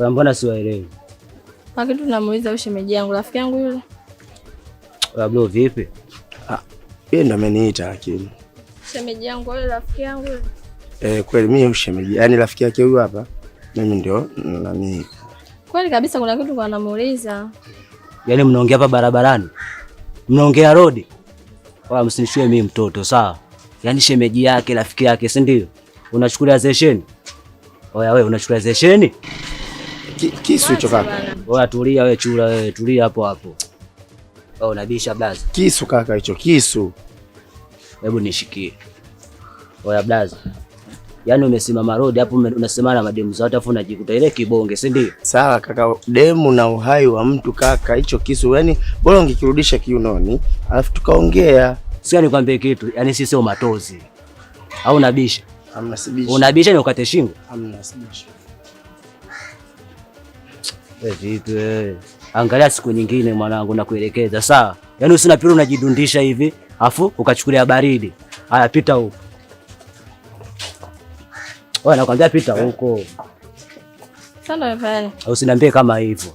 Mbona siwaelewi? Lakini tunamuuliza shemeji yangu, rafiki yangu yule. Bro vipi? Yeye ndo ameniita lakini. Shemeji yangu yule, rafiki yangu yule. Kweli mimi shemeji, yaani rafiki yake huyu hapa. Mimi ndio nani? Kweli kabisa kuna kitu kwa namuuliza. Yaani mnaongea hapa barabarani? Mnaongea road? Wala msinishie mimi mtoto, sawa? Yaani shemeji yake, rafiki yake, si ndio? Unachukulia zesheni? Oya wewe unachukulia zesheni? Kisu hicho kaka. Oya tulia wewe, chura wewe, tulia hapo hapo. Wewe unabisha blaza. Kisu kaka hicho, kisu. Hebu nishikie. Oya blaza. Yaani umesimama road hapo unasemana na mademu zote afu unajikuta ile kibonge, si ndio? Sawa kaka, demu na uhai wa mtu kaka, hicho kisu yaani bora ungekirudisha kiunoni, alafu tukaongea. Sio nikwambie kitu, yaani sisi sio matozi. Au unabisha? Hamna sibisha. Unabisha ni ukate shingo? Hamna sibisha. Wewe vipi wewe? Angalia siku nyingine mwanangu na kuelekeza, sawa? Yaani usina pira unajidundisha hivi, afu ukachukulia baridi. Haya pita huko. Wewe nakwambia pita huko. Sana mfanye. Usiniambie kama hivyo.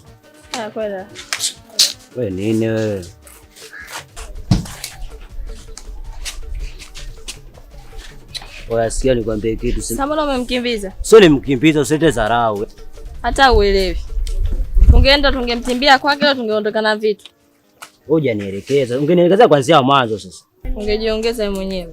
Kweli. Wewe nini wewe? Wewe sikia nikwambie kitu. Sasa mbona umemkimbiza? Sio nimkimbiza, usilete dharau. Hata uelewi. Tungeenda tungemtimbia kwake au tungeondoka na vitu. Hujanielekeza. Ungenielekeza kuanzia mwanzo sasa. Ungejiongeza mwenyewe.